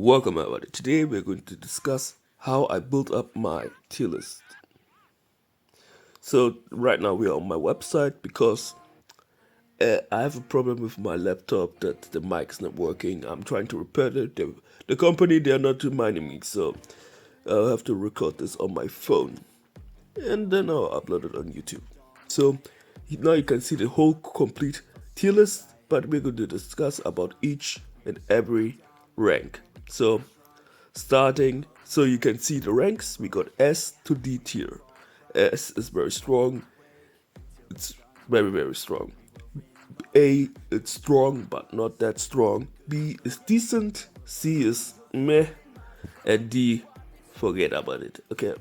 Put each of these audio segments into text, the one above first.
Welcome everybody. Today we're going to discuss how I built up my tier list. So right now we are on my website because I have a problem with my laptop that the mic is not working. I'm trying to repair it. The company, they are not reminding me, so I'll have to record this on my phone and then I'll upload it on YouTube. So now you can see the whole complete tier list, but we're going to discuss about each and every rank. So starting, so you can see the ranks. We got S to D tier. S is very strong. It's very strong. A, it's strong but not that strong. B is decent. C is meh. And D, forget about it. Okay.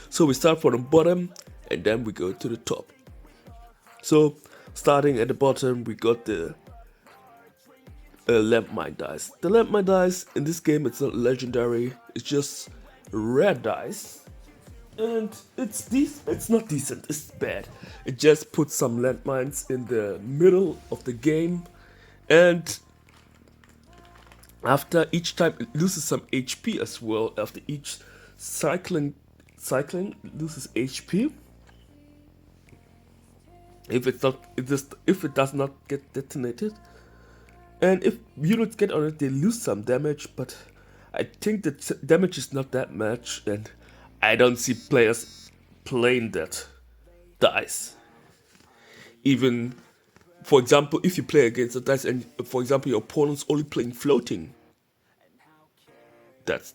So we start from the bottom and then we go to the top. So starting at the bottom, we got the landmine dice. The landmine dice in this game, it's not legendary. It's just rare dice, and it's not decent. It's bad. It just puts some landmines in the middle of the game, and after each time it loses some HP as well. After each cycling loses HP. If it does not get detonated. And if units get on it, they lose some damage, but I think the damage is not that much, and I don't see players playing that dice. Even, for example, if you play against the dice and, for example, your opponent's only playing floating, that's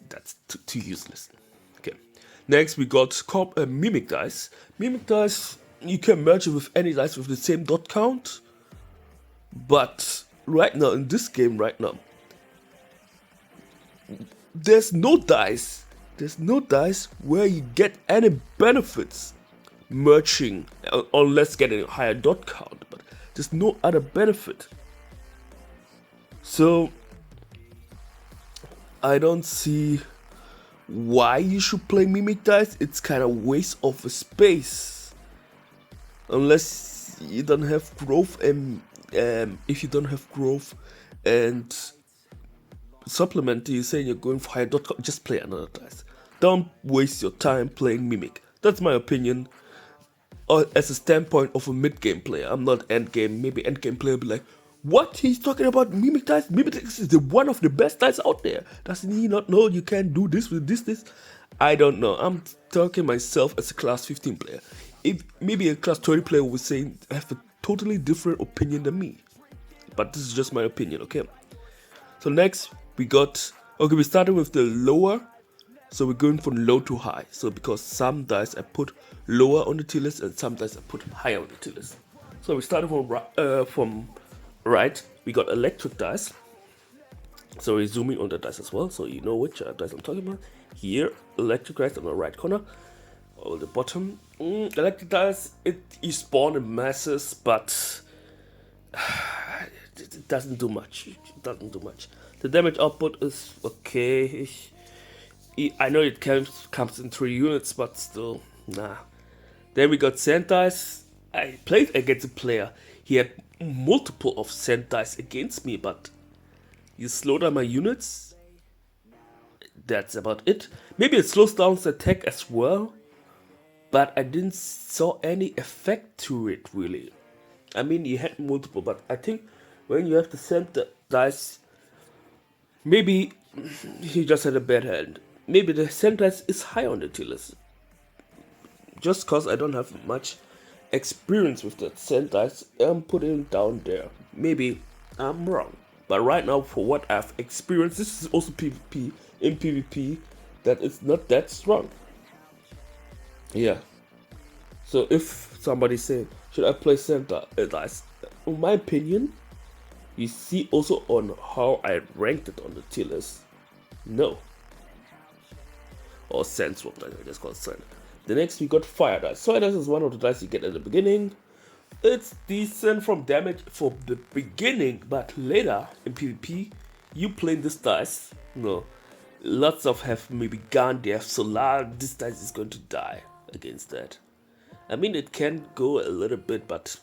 too useless. Okay. Next, we got mimic dice. Mimic dice, you can merge it with any dice with the same dot count, but right now in this game there's no dice where you get any benefits merging unless getting a higher dot count, but there's no other benefit. So I don't see why you should play mimic dice. It's kind of waste of a space unless you don't have growth, and if you don't have growth and supplement, you're saying you're going for higher dot count, just play another dice. Don't waste your time playing mimic. That's my opinion. As a standpoint of a mid-game player, I'm not end-game. Maybe end-game player will be like, what? He's talking about mimic dice? Mimic dice is one of the best dice out there. Doesn't he not know you can do this with this? I don't know. I'm talking myself as a class 15 player. If maybe a class 30 player would say have a totally different opinion than me, but this is just my opinion. Okay, so next we started with the lower, so we're going from low to high. So because some dice I put lower on the tier list and some dice I put higher on the tier list. So we started from right. We got electric dice. So we're zooming on the dice as well, so you know which dice I'm talking about. Here, electric dice on the right corner. Or the bottom. Electric dice, you spawn in masses, but it doesn't do much. The damage output is okay. I know it comes in 3 units, but still, nah. Then we got sand dice. I played against a player. He had multiple of sand dice against me, but you slow down my units. That's about it. Maybe it slows down the attack as well, but I didn't saw any effect to it really. I mean, you had multiple, but I think when you have to send the dice, maybe he just had a bad hand. Maybe the send dice is high on the tier list. Just cause I don't have much experience with the send dice, I'm putting it down there. Maybe I'm wrong, but right now for what I've experienced, this is also PvP. In PvP, that is not that strong. Yeah. So if somebody said, should I play center dice? In my opinion, you see also on how I ranked it on the tier list. No. Or sand swap dice, I just call it sand. The next we got fire dice. Fire dice is one of the dice you get at the beginning. It's decent from damage for the beginning, but later in PvP, you play this dice. No. Lots of have maybe gun, they have solar, this dice is going to die against that. I mean, it can go a little bit, but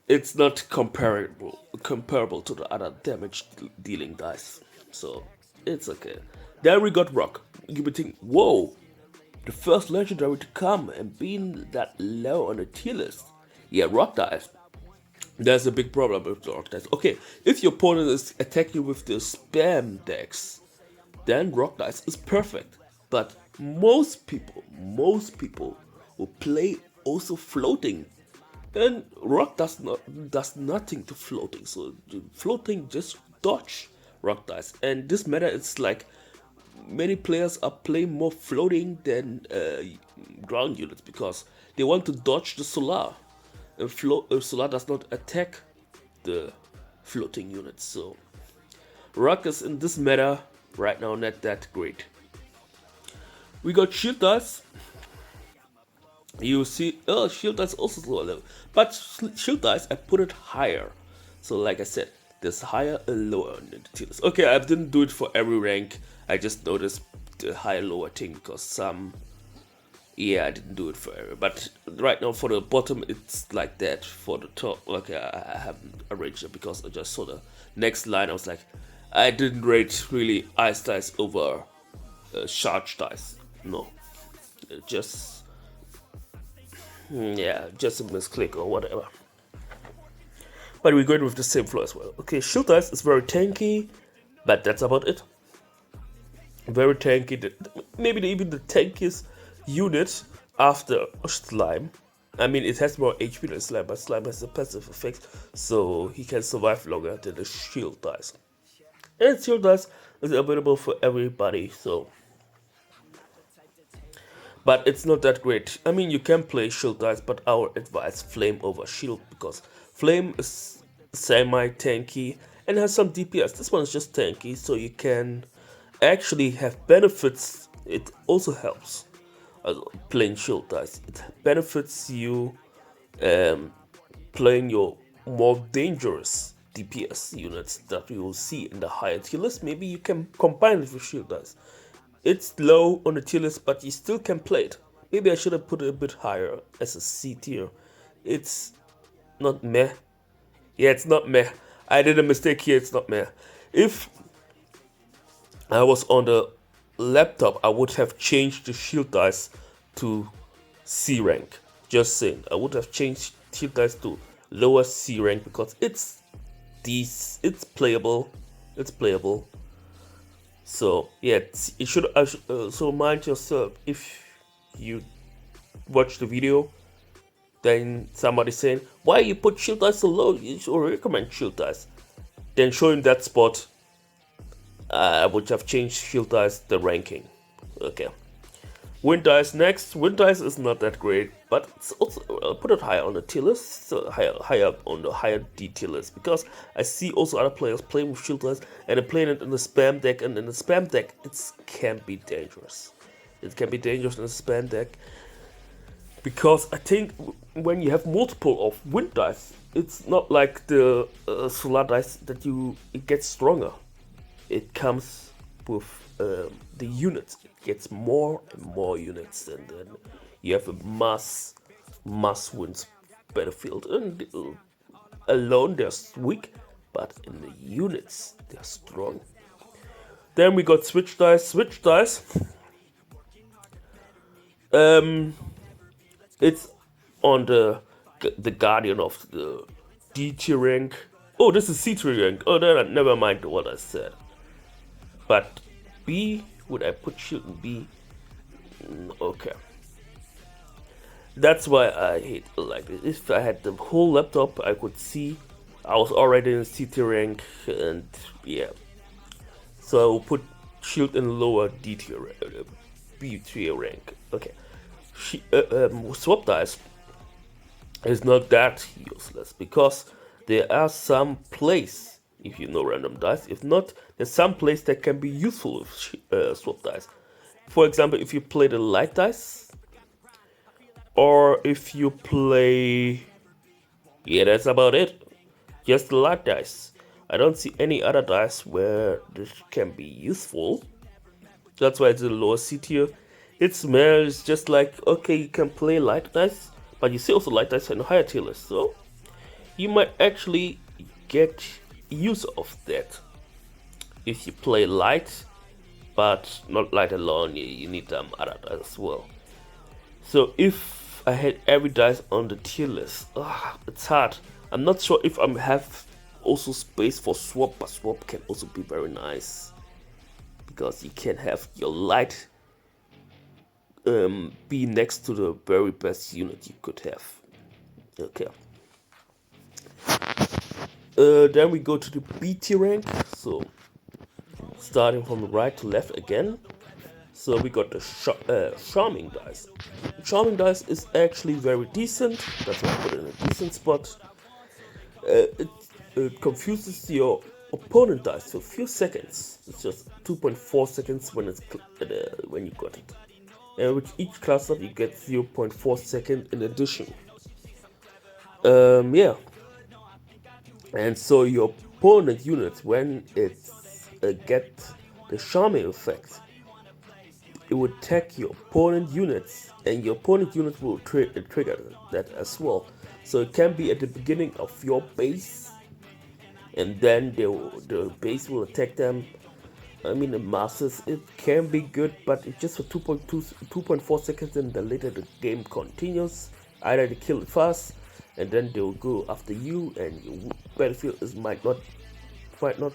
it's not comparable to the other damage dealing dice, so it's okay. Then we got rock. You would think, whoa, the first legendary to come and being that low on the tier list. Yeah, rock dice. There's a big problem with the rock dice. Okay, if your opponent is attacking you with the spam decks, then rock dice is perfect. But most people who play also floating, and rock does nothing to floating. So floating just dodge rock dice, and this matter it's like many players are playing more floating than ground units because they want to dodge the solar. And solar does not attack the floating units, so rock is in this matter right now not that great. We got shield dice. You see, oh, shield dice also lower level, but shield dice I put it higher. So like I said, there's higher and lower on the tier list. Okay, I didn't do it for every rank. I just noticed the higher lower thing because some, yeah, I didn't do it for every. But right now for the bottom it's like that. For the top, okay, I haven't arranged it because I just saw the next line. I was like, I didn't rate really ice dice over charge dice. No, just. Yeah, just a misclick or whatever. But we're going with the same flow as well. Okay, shield dice is very tanky, but that's about it. Very tanky, maybe even the tankiest unit after slime. I mean, it has more HP than slime, but slime has a passive effect, so he can survive longer than the shield dice. And shield dice is available for everybody, so. But it's not that great. I mean, you can play shield dice, but I would advise flame over shield because flame is semi-tanky and has some DPS. This one is just tanky, so you can actually have benefits. It also helps playing shield dice. It benefits you playing your more dangerous DPS units that you will see in the higher tier list. Maybe you can combine it with shield dice. It's low on the tier list, but you still can play it. Maybe I should have put it a bit higher as a C tier. It's not meh. Yeah, it's not meh. I did a mistake here, it's not meh. If I was on the laptop, I would have changed the shield dice to C rank. Just saying. I would have changed shield dice to lower C rank because it's playable. It's playable. So yeah, it should. So mind yourself if you watch the video, then somebody saying why you put shield dice so low. You should recommend shield dice. Then show him that spot. I would have changed shield dice the ranking. Okay. Wind dice next. Wind dice is not that great, but it's also put it higher on the tier list, so higher on the higher D tier list because I see also other players playing with shield dice and they're playing it in the spam deck, and in the spam deck it can be dangerous. It can be dangerous in the spam deck because I think when you have multiple of wind dice, it's not like the solar dice that it gets stronger. It comes with the units. It gets more and more units, and then you have a mass wins battlefield. And alone they're weak, but in the units they're strong. Then we got switch dice. Switch dice. It's on the guardian of the D tier rank. Oh, this is C tier rank. Oh, then never mind what I said. But B, would I put shield in B? Okay. That's why I hate it like this. If I had the whole laptop, I could see I was already in C tier rank, and yeah. So I will put shield in lower D tier, B tier rank. Okay. Swap dice is not that useless because there are some place. If you know random dice, if not, there's some place that can be useful with swap dice. For example, if you play the light dice, or if you play, yeah, that's about it. Just the light dice. I don't see any other dice where this can be useful. That's why it's a lower C tier. It smells just like, okay, you can play light dice, but you see also light dice in a higher tier list. So you might actually get use of that if you play light, but not light alone. You need other dice as well. So if I had every dice on the tier list, it's hard. I'm not sure if I have also space for swap, but swap can also be very nice because you can have your light be next to the very best unit you could have. Okay. Then we go to the B tier rank. So starting from the right to left again. So we got the Charming Dice. Charming Dice is actually very decent. That's why I put it in a decent spot. It confuses your opponent dice for a few seconds. It's just 2.4 seconds when when you got it. And with each class up you get 0.4 second in addition. Yeah. And so your opponent unit, when it get the Charming effect, it would attack your opponent units, and your opponent unit will trigger that as well. So it can be at the beginning of your base, and then the base will attack them. I mean, the masses, it can be good, but it's just for 2.4 seconds, and then later the game continues. Either they kill it fast, and then they will go after you, and your battlefield might not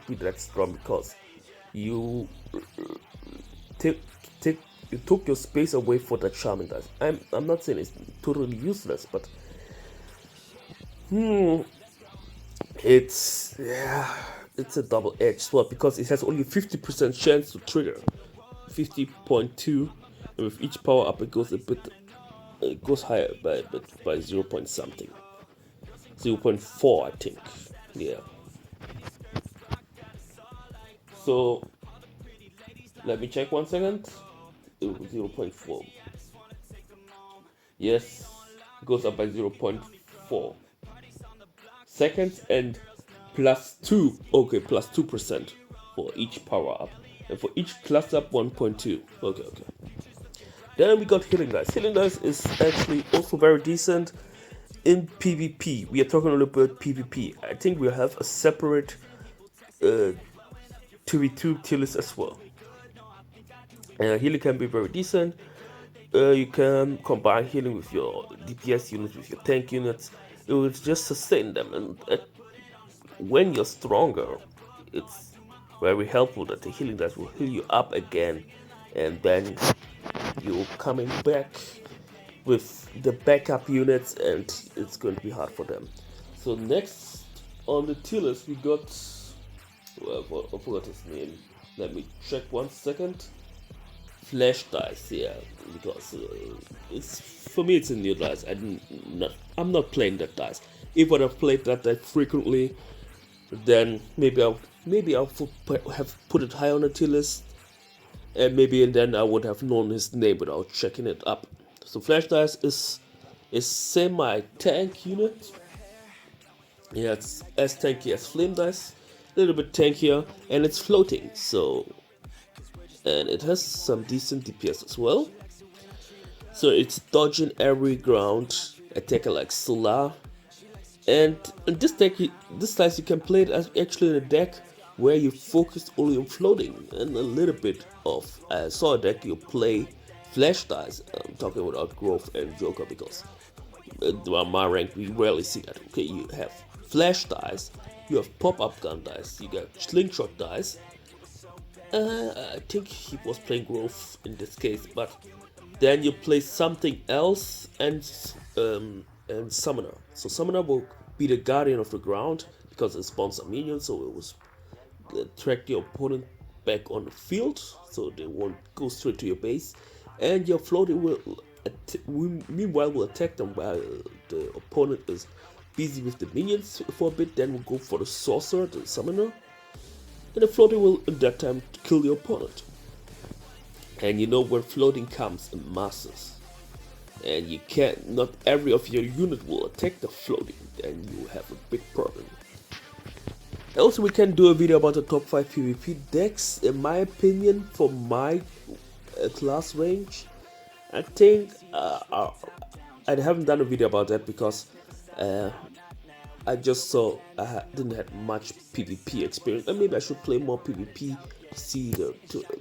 be that strong because you took your space away for the Charming Dice. I'm not saying it's totally useless, but it's a double-edged sword because it has only 50% chance to trigger, 50.2, and with each power up it goes higher by 0 point something, 0.4 I think. Yeah. So let me check 1 second. 0.4. Yes, it goes up by 0.4 seconds and +2. Okay, +2% for each power up, and for each class up 1.2. Okay. Then we got Healing Dice. Healing Dice is actually also very decent in PvP. We are talking a little bit PvP. I think we have a separate 2v2 tier list as well. Healing can be very decent. You can combine healing with your DPS units, with your tank units. It will just sustain them, and when you're stronger, it's very helpful that the healing dice will heal you up again, and then you're coming back with the backup units, and it's going to be hard for them. So next on the tier list we got, I forgot his name. Let me check 1 second. Flash Dice, yeah, because it's, for me it's a new dice. I'm not playing that dice. If I'd have played that dice frequently, then maybe I'll have put it high on the tier list, and then I would have known his name without checking it up. So Flash Dice is semi-tank unit. Yeah, it's as tanky as Flame Dice, a little bit tankier, and it's floating. And it has some decent DPS as well. So it's dodging every ground attacker like Solar. And this dice you can play it as actually in a deck where you focus only on floating, and a little bit of I saw a deck you play Flash Dice. I'm talking about Outgrowth and Joker because on my rank we rarely see that. Okay, you have Flash Dice, you have Pop-Up Gun Dice, you got Slingshot Dice. I think he was playing Growth in this case, but then you play something else and Summoner. So Summoner will be the guardian of the ground because it spawns a minion, so it will track your opponent back on the field, so they won't go straight to your base. And your floating will meanwhile will attack them while the opponent is busy with the minions for a bit. Then we'll go for the Sorcerer, the Summoner. And the floating will in that time kill your opponent. And you know when floating comes in masses, and you can't, not every of your unit will attack the floating, then you have a big problem. Also, we can do a video about the top 5 PvP decks. In my opinion, for my class range, I think I haven't done a video about that because I just saw didn't have much PvP experience, and maybe I should play more PvP to see the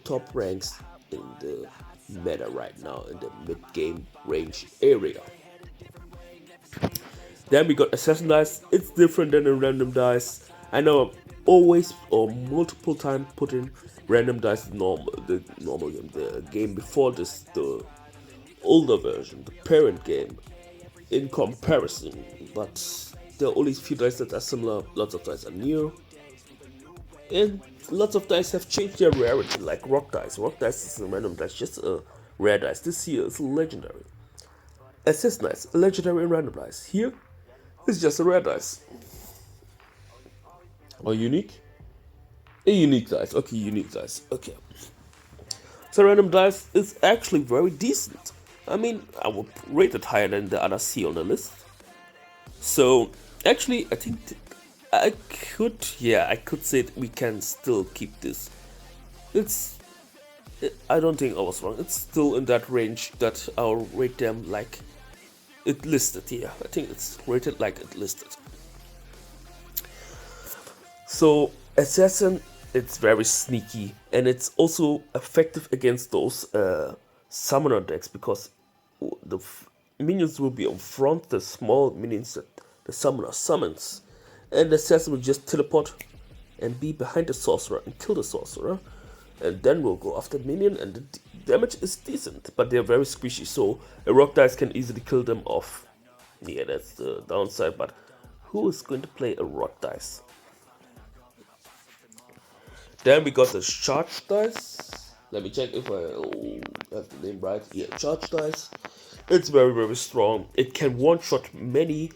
top ranks in the meta right now in the mid game range area. Then we got assassin dice. It's different than a random dice. I know I've always or multiple times put in random dice the normal game, the game before this, the older version, the parent game, in comparison. But there are only a few dice that are similar. Lots of dice are new, and lots of dice have changed their rarity. Like rock dice. Rock dice is a random dice, just a rare dice. This here is legendary. Assassin dice, a legendary and random dice. Here, it's just a rare dice. Or unique? A unique dice. Okay, unique dice. Okay. So random dice is actually very decent. I mean, I would rate it higher than the other C on the list. So actually, I think I could say that we can still keep this. I don't think I was wrong. It's still in that range that I'll rate them like it listed here. I think it's rated like it listed. So assassin, it's very sneaky, and it's also effective against those summoner decks because the minions will be on front, the small minions that the summoner summons, and the assassin will just teleport and be behind the sorcerer and kill the sorcerer, and then we'll go after the minion, and the damage is decent, but they're very squishy, so a rock dice can easily kill them off. Yeah, that's the downside, but who is going to play a rock dice? Then we got the charge dice. Let me check if I have the name right. Yeah, charge dice. It's very, very strong. It can one-shot many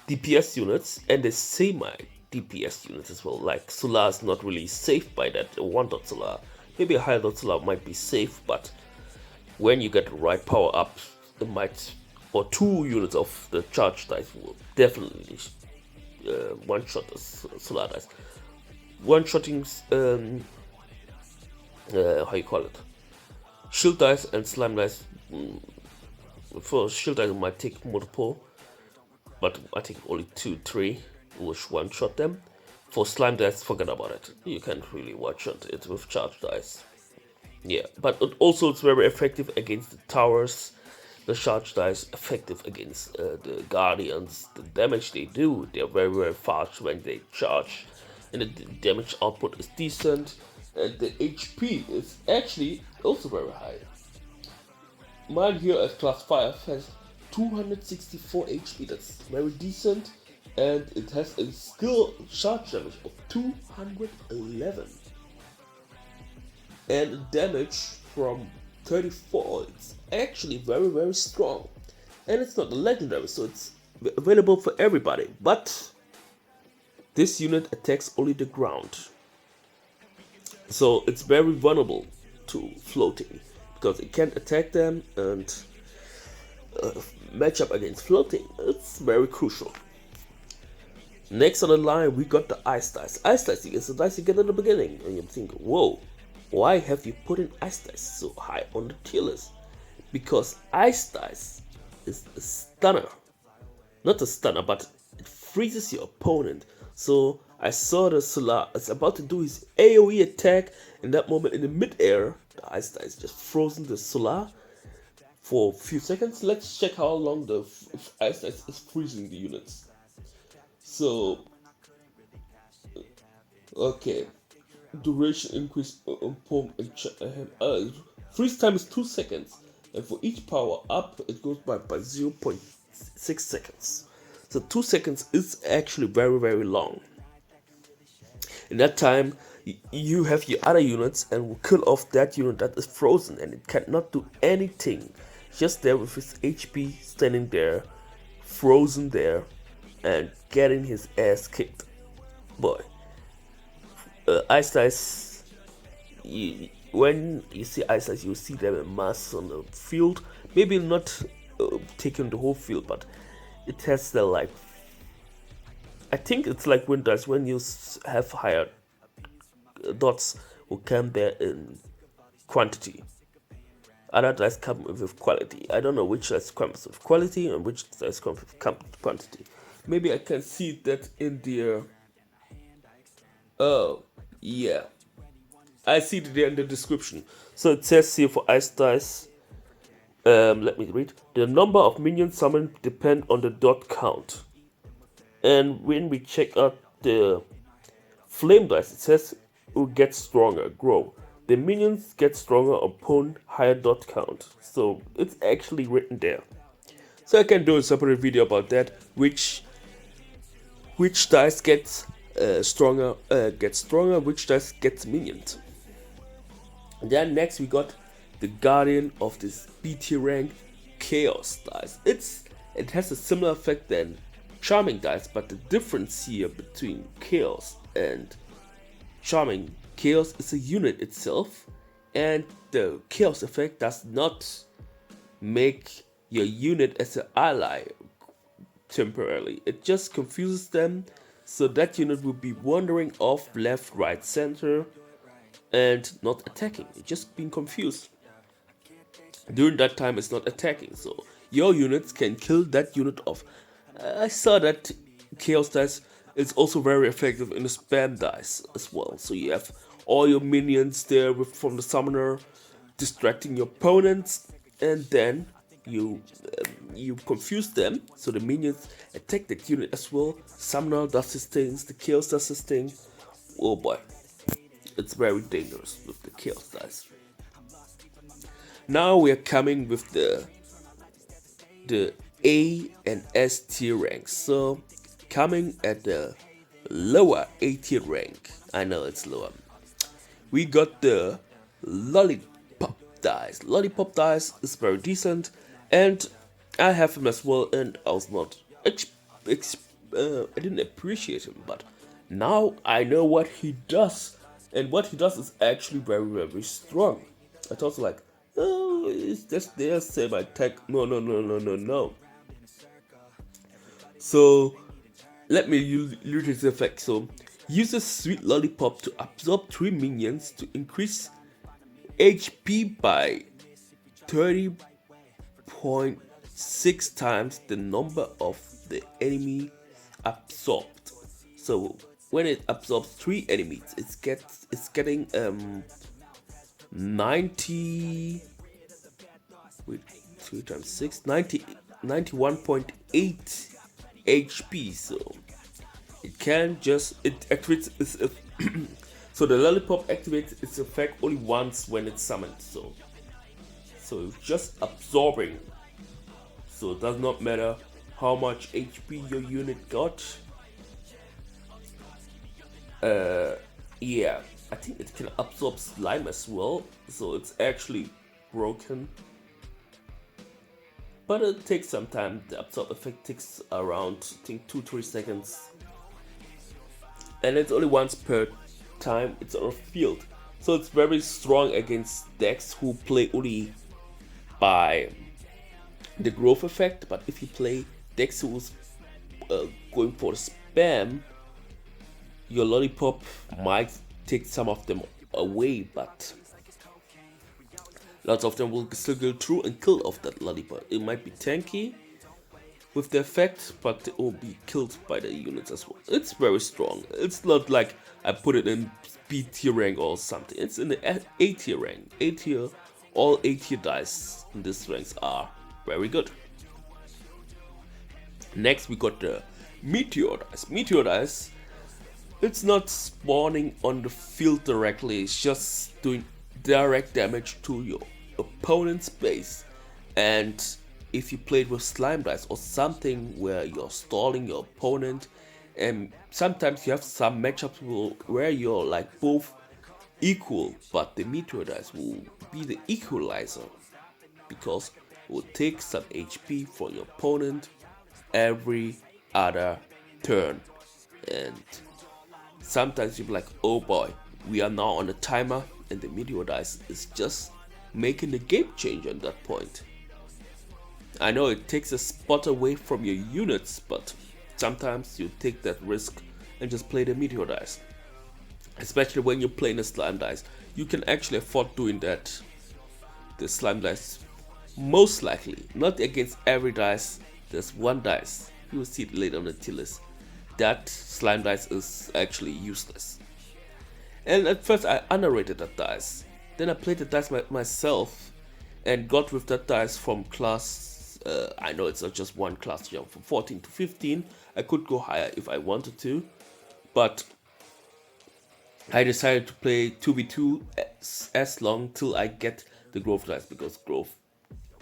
DPS units and the semi-DPS units as well. Like Solar is not really safe by that. A 1-dot Solar. Maybe a high-dot Solar might be safe, but when you get the right power up, it might, or 2 units of the charge dice will definitely one-shot the Solar dice. One-shotting, how you call it, shield dice and slime dice. For shield dice, it might take multiple, but I think only 2-3 will one-shot them. For slime dice, forget about it. You can't really one-shot it with charge dice. Yeah, but it's very effective against the towers. The charge dice effective against the guardians. The damage they do, they're very, very fast when they charge. And the damage output is decent, and the HP is actually also very high. Mine here at class 5 has 264 HP, that's very decent, and it has a skill charge damage of 211. And damage from 34, it's actually very, very strong. And it's not a legendary, so it's available for everybody, but this unit attacks only the ground, so it's very vulnerable to floating because it can't attack them, and match up against floating, it's very crucial. Next on the line, we got the ice dice. Ice dice is the dice you get at the beginning, and you think, whoa, why have you put in ice dice so high on the tier list? Because ice dice is a stunner, not a stunner, but it freezes your opponent. So I saw the Solar is about to do his AoE attack. In that moment, in the mid-air, the ice dice just frozen the Solar for a few seconds. Let's check how long the ice dice is freezing the units. So, okay, duration increase freeze time is 2 seconds, and for each power up, it goes by 0.6 seconds. So 2 seconds is actually very, very long. In that time, you have your other units and will kill off that unit that is frozen, and it cannot do anything. Just there with his HP standing there, frozen there, and getting his ass kicked. Boy, ice dice. When you see ice dice, you see them in mass on the field. Maybe not taking the whole field, but it has the like. I think it's like wind dice when you have higher dots who come there in quantity. Other dice come with quality. I don't know which dice comes with quality and which dice comes with quantity. maybe I can see that in the oh yeah, I see it there in the description. So it says here for ice dice, let me read. The number of minions summoned depend on the dot count. And when we check out the flame dice, it says it will get stronger, grow. The minions get stronger upon higher dot count. So it's actually written there. So I can do a separate video about that, which dice gets stronger, which dice gets minions. And then next we got the Guardian of this B tier rank Chaos dice. It has a similar effect than Charming dice, but the difference here between Chaos and Charming, Chaos is a unit itself, and the Chaos effect does not make your unit as an ally temporarily. It just confuses them, so that unit will be wandering off left, right, center, and not attacking. It's just being confused. During that time, it's not attacking, so your units can kill that unit off. I saw that Chaos dice is also very effective in the spam dice as well. So you have all your minions there from the summoner distracting your opponents, and then you confuse them, so the minions attack that unit as well. Summoner does his things, the Chaos does his thing. Oh boy, it's very dangerous with the Chaos dice. Now we are coming with the A and S tier ranks. So coming at the lower A tier rank, I know it's lower, we got the Lollipop dice. Lollipop dice is very decent, and I have him as well, and I was not I didn't appreciate him, but now I know what he does, and what he does is actually very, very strong. I thought like, oh, it's just there, same attack. No. So let me use this effect. So uses Sweet Lollipop to absorb 3 minions to increase HP by 30.6 times the number of the enemy absorbed. So when it absorbs 3 enemies, it's getting 90. Wait, 3 times 6, 91.8 HP. So it can just, it activates its so the Lollipop activates its effect only once when it's summoned. So it's just absorbing. So it does not matter how much HP your unit got. Yeah, I think it can absorb slime as well, so it's actually broken. But it takes some time. The absorb effect takes around, I think, 2-3 seconds. And it's only once per time it's on a field. So it's very strong against decks who play only by the growth effect. But if you play decks who's going for the spam, your Lollipop might take some of them away, but lots of them will still go through and kill off that Lollipop. It might be tanky with the effect, but it will be killed by the units as well. It's very strong. It's not like I put it in B tier rank or something. It's in the A tier rank. A tier, all A tier dice in this ranks are very good. Next we got the Meteor dice. Meteor dice, it's not spawning on the field directly, it's just doing direct damage to your opponent's base. And if you played with slime dice or something where you're stalling your opponent, and sometimes you have some matchups where you're like both equal, but the Meteor dice will be the equalizer, because it will take some HP from your opponent every other turn. And sometimes you'll be like, oh boy, we are now on a timer, and the Meteor dice is just making the game change at that point. I know it takes a spot away from your units, but sometimes you take that risk and just play the Meteor dice. Especially when you're playing the slime dice, you can actually afford doing that. The slime dice, most likely, not against every dice, there's one dice You will see it later on the tier list. That slime dice is actually useless. And at first I underrated that dice. Then I played the dice myself and got with that dice from class, I know it's not just one class jump, from 14 to 15. I could go higher if I wanted to, but I decided to play 2v2 as long till I get the growth dice, because growth,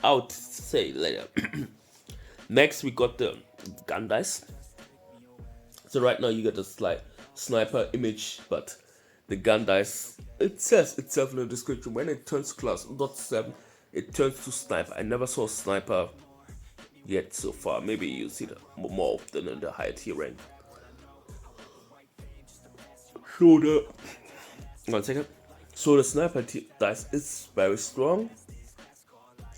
I would say later. Next we got the gun dice. So right now you get a sniper image, but the gun dice, it says itself in the description, when it turns class .7, it turns to sniper. I never saw sniper yet so far. Maybe you see that more often in the higher tier rank. So the sniper dice is very strong,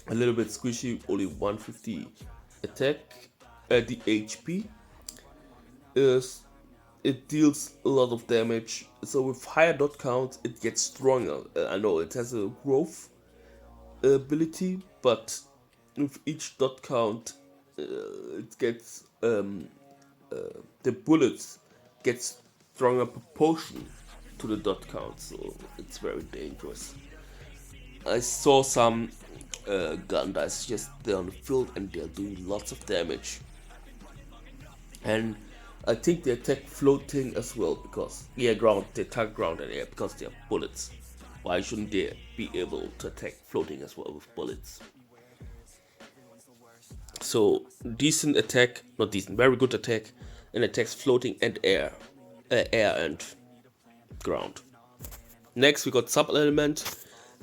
a little bit squishy, only 150 attack. The HP is, it deals a lot of damage, so with higher dot count it gets stronger. I know it has a growth ability, but with each dot count it gets the bullets get stronger proportion to the dot count, so it's very dangerous. I saw some gun dice just there on the field and they're doing lots of damage, and I think they attack floating as well, because ground, they attack ground and air because they are bullets. Why shouldn't they be able to attack floating as well with bullets? So decent attack, not decent, very good attack, and attacks floating and air and ground. Next we got sub element.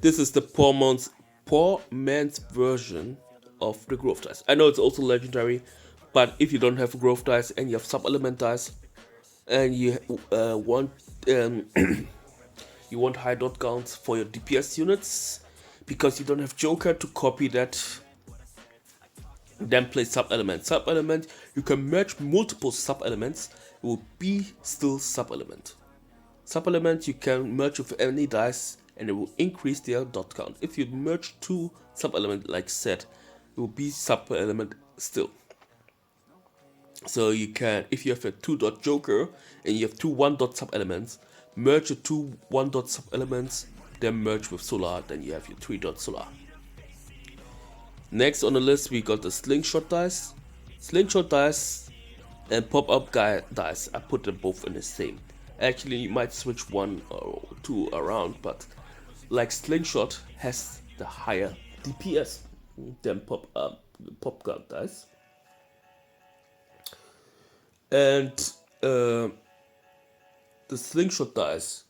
This is the poor man's version of the growth dice. I know it's also legendary, but if you don't have growth dice and you have sub element dice and you want you want high dot counts for your DPS units, because you don't have Joker to copy that, then play sub element. Sub element, you can merge multiple sub elements, it will be still sub element. Sub element you can merge with any dice and it will increase their dot count. If you merge two sub elements like said, it will be sub element still. So you can, if you have a 2 dot Joker and you have two 1 dot sub elements, merge the two 1 dot sub elements, then merge with Solar, then you have your 3 dot Solar. Next on the list we got the Slingshot Dice. Slingshot Dice and Pop-Up Dice, I put them both in the same. Actually you might switch one or two around, but like Slingshot has the higher DPS than Pop-Gun Dice. And the Slingshot Dice,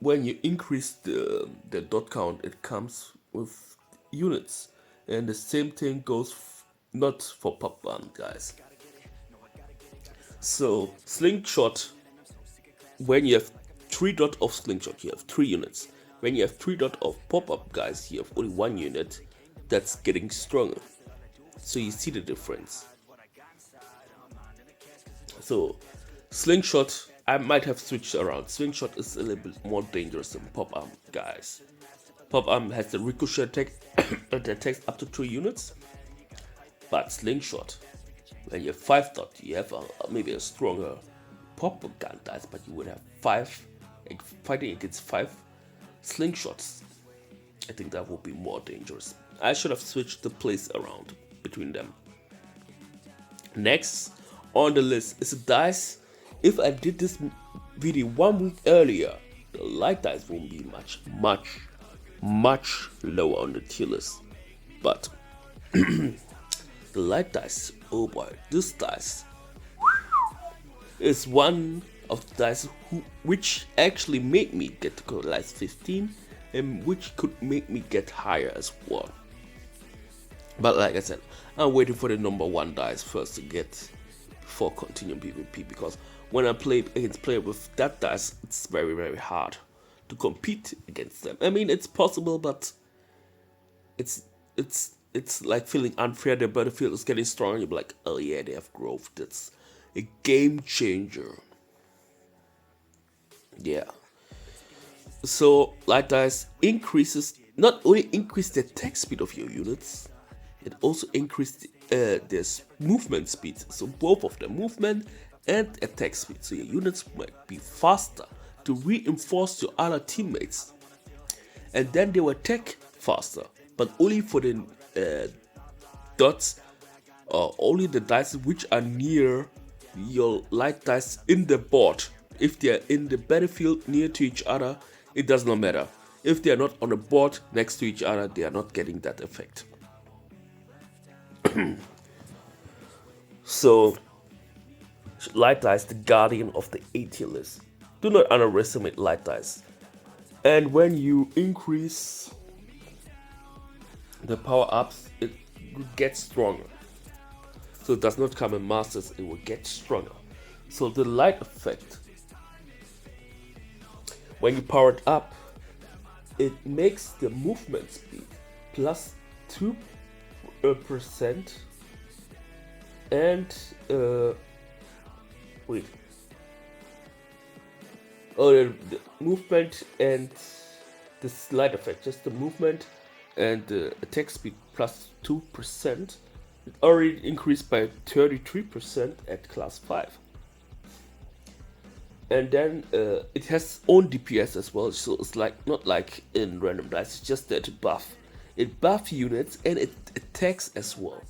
when you increase the dot count, it comes with units. And the same thing goes not for pop gun guys. So Slingshot, when you have 3 dot of Slingshot, you have 3 units. When you have 3 dot of pop-up guys, you have only 1 unit. That's getting stronger. So you see the difference. So Slingshot, I might have switched around. Slingshot is a little bit more dangerous than pop-up guys. Pop-up has the ricochet attack that attacks up to 3 units. But Slingshot, when you have 5 dot, you have maybe a stronger pop gun dice, but you would have 5, fighting against 5 Slingshots. I think that would be more dangerous. I should have switched the place around between them. Next on the list is a dice. If I did this video 1 week earlier, the light dice won't be much lower on the tier list. But the light dice, oh boy, this dice is one of the dice which actually made me get to Collize 15 and which could make me get higher as well. But like I said, I'm waiting for the number 1 dice first to get before continuing PvP, because when I play against players with that dice, it's very, very hard to compete against them. I mean, it's possible, but it's like feeling unfair. The battlefield is getting stronger. You're like, oh yeah, they have growth. That's a game changer. Yeah. So light dice increases, not only increase the attack speed of your units, it also increases the there's movement speed, so both of them, movement and attack speed, so your units might be faster to reinforce your other teammates, and then they will attack faster, but only for the dots, or only the dice which are near your light dice in the board. If they are in the battlefield near to each other, it does not matter. If they are not on the board next to each other, they are not getting that effect. So, light dice, the guardian of the A tier list. Do not underestimate light dice. And when you increase the power ups, it gets stronger. So it does not come in masters, it will get stronger. So the light effect, when you power it up, it makes the movement speed plus 2% and the movement and the slight effect, just the movement and the attack speed plus 2%. It already increased by 33% at class 5. And then it has own DPS as well, so it's like not like in random dice, it's just that it buff. It buffs units and it attacks as well.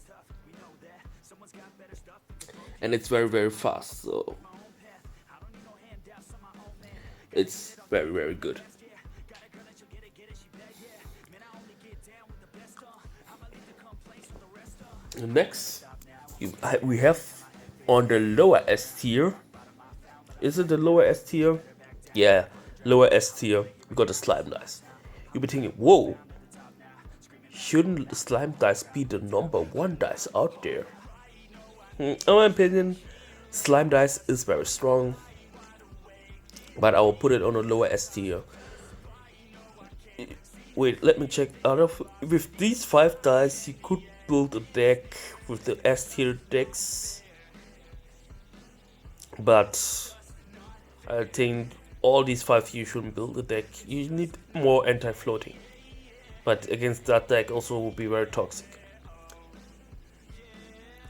And it's very, very fast, so it's very, very good. Next, we have on the lower S tier. Is it the lower S tier? Yeah, lower S tier. We got the slime dice. You'll be thinking, whoa, shouldn't the slime dice be the number 1 dice out there? In my opinion, slime dice is very strong, but I will put it on a lower S tier. Wait, let me check. With these 5 dice, you could build a deck with the S tier decks, but I think all these 5 you shouldn't build a deck. You need more anti-floating, but against that deck also will be very toxic.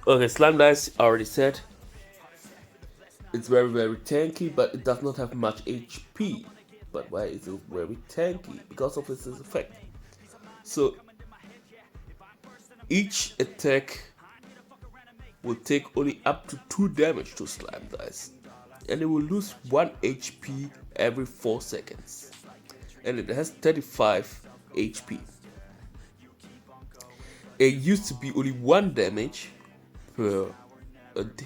Okay, slime dice, I already said. It's very, very tanky, but it does not have much HP. But why is it very tanky? Because of its effect. So each attack will take only up to 2 damage to slime dice, and it will lose 1 HP every 4 seconds, and it has 35 HP. It used to be only 1 damage per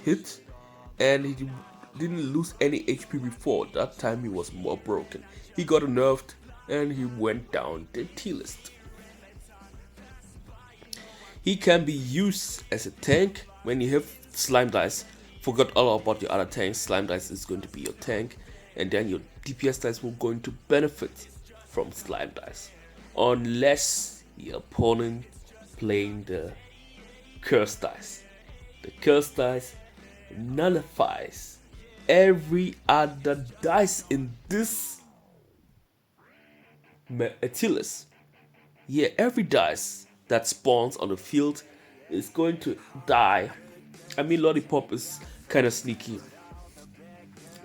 hit, and he didn't lose any HP before. That time he was more broken. He got nerfed and he went down the tier list. He can be used as a tank when you have slime dice. Forgot all about the other tanks. Slime dice is going to be your tank, and then your DPS dice will going to benefit from slime dice, unless your opponent playing the curse dice. The curse dice nullifies every other dice in this tier list. Yeah, every dice that spawns on the field is going to die. I mean, Lollipop is kind of sneaky,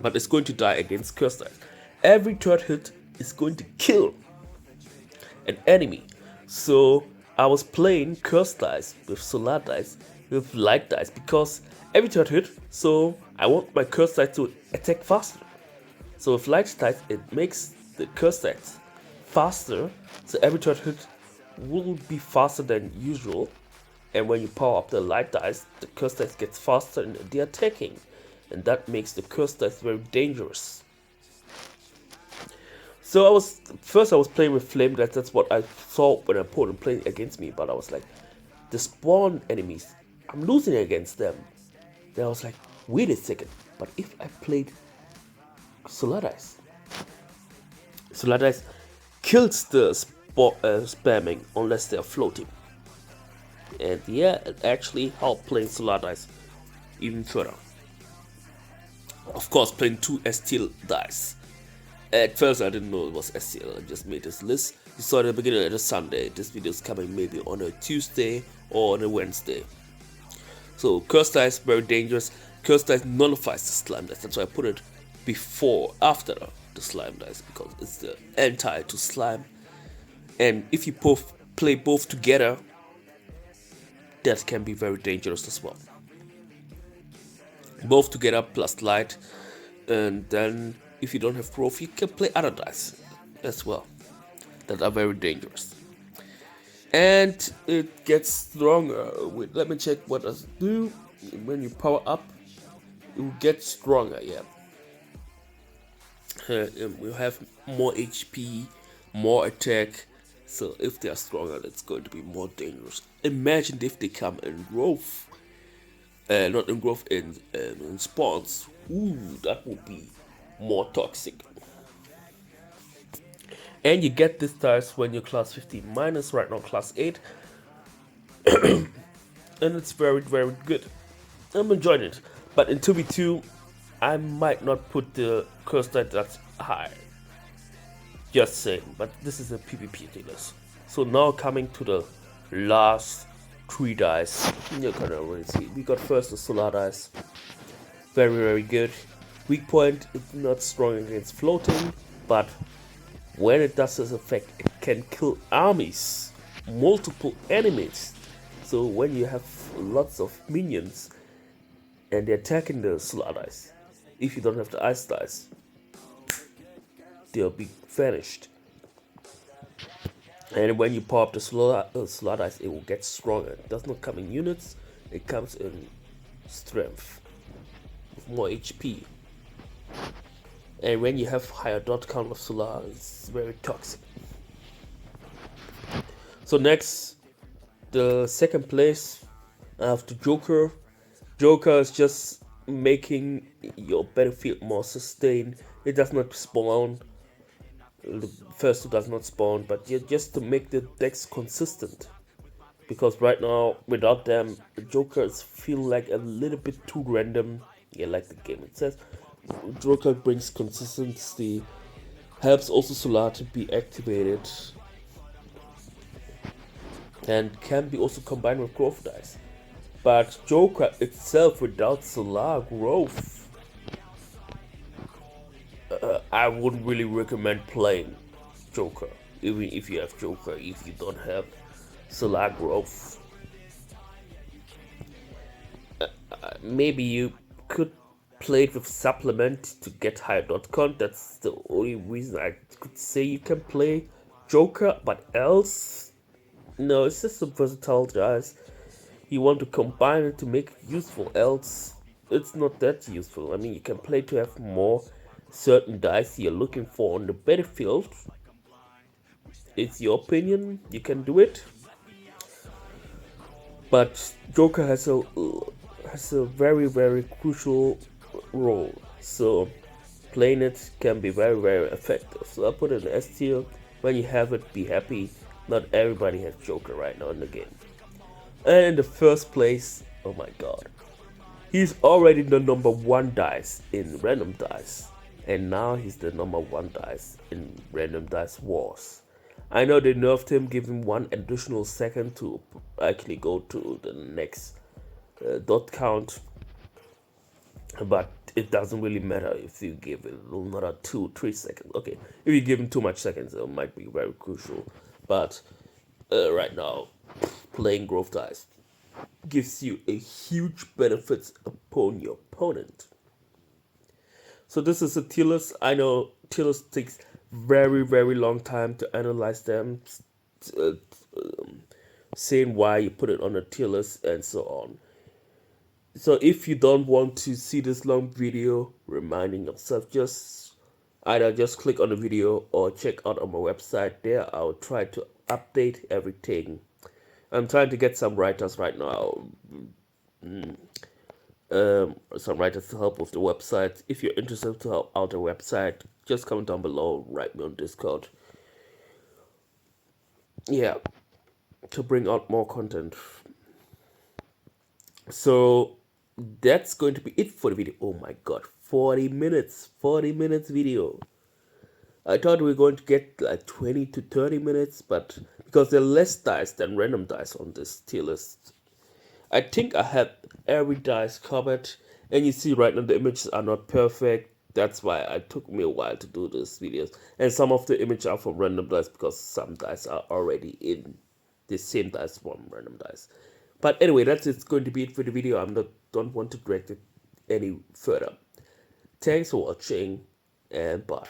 but it's going to die against curse dice. Every third hit is going to kill an enemy. So I was playing curse dice with solar dice with light dice because every third hit, so I want my curse dice to attack faster. So with light dice, it makes the curse dice faster, so every third hit will be faster than usual. And when you power up the light dice, the curse dice gets faster in the attacking, and that makes the curse dice very dangerous. So I was playing with flame dice. That's what I saw when I put them playing against me. But I was like, the spawn enemies, I'm losing against them. Then I was like, wait a second. But if I played solar dice kills the spamming unless they're floating. And yeah, it actually helped playing solar dice even further. Of course, playing 2 STL dice. At first I didn't know it was STL, I just made this list. You saw it at the beginning of the Sunday. This video is coming maybe on a Tuesday or on a Wednesday. So curse dice very dangerous. Curse dice nullifies the slime dice. That's why I put it after the slime dice, because it's the anti to slime. And if you play both together, that can be very dangerous as well. Both together plus light, and then if you don't have growth, you can play other dice as well that are very dangerous. And it gets stronger. Let me check what does it do. When you power up, it will get stronger. Yeah. We'll have more HP, more attack. So if they are stronger, that's going to be more dangerous. Imagine if they come in growth, not in growth, in spawns. Ooh, that would be more toxic. And you get this dice when you're class 15 minus, right now class 8. And it's very, very good. I'm enjoying it. But in 2v2, I might not put the curse dice that high. Just saying. But this is a PvP Tierlist. So now coming to the last 3 dice. You can already see. We got first the solar dice. Very, very good. Weak point, it's not strong against floating, but when it does this effect, it can kill armies, multiple enemies. So when you have lots of minions and they're attacking the solar dice, if you don't have the ice dice, they'll be vanished. And when you pop the solar dice, it will get stronger. It does not come in units, it comes in strength, with more HP. And when you have higher dot count of solar, it's very toxic. So next, the second place, I have the Joker. Joker is just making your battlefield more sustained. It does not spawn. The first two does not spawn, but just to make the decks consistent. Because right now, without them, the Jokers feel like a little bit too random. Yeah, like the game it says. Joker brings consistency, helps also Solar to be activated, and can be also combined with growth dice. But Joker itself without Solar growth, I wouldn't really recommend playing Joker. Even if you have Joker, if you don't have Solar growth. Maybe you could play it with supplement to get higher dot count. That's the only reason I could say you can play Joker, but else, no, it's just a versatile dice. You want to combine it to make it useful, else it's not that useful. I mean, you can play to have more certain dice you're looking for on the battlefield. It's your opinion, you can do it. But Joker has a very, very crucial role, so playing it can be very, very effective. So I put it in S tier. When you have it, be happy. Not everybody has Joker right now in the game. And in the first place, oh my god, he's already the number 1 dice in random dice, and now he's the number 1 dice in random dice wars. I know they nerfed him, give him 1 additional second to actually go to the next dot count, but it doesn't really matter if you give it another 2-3 seconds. Okay, if you give him too much seconds, it might be very crucial. But right now, playing growth dice gives you a huge benefit upon your opponent. So this is a tier list. I know tier list takes very, very long time to analyze them, saying why you put it on a tier list and so on. So if you don't want to see this long video reminding yourself, just either just click on the video or check out on my website. There I'll try to update everything. I'm trying to get some writers right now, some writers to help with the website. If you're interested to help out the website, just comment down below, write me on Discord. Yeah, to bring out more content. So that's going to be it for the video. Oh my god, 40 minutes video. I thought we were going to get like 20 to 30 minutes, but because there are less dice than random dice on this tier list, I think I had every dice covered, and you see right now the images are not perfect. That's why it took me a while to do this videos. And some of the images are from random dice because some dice are already in the same dice from random dice. But anyway, that's it's going to be it for the video. Don't want to drag it any further. Thanks for watching and bye.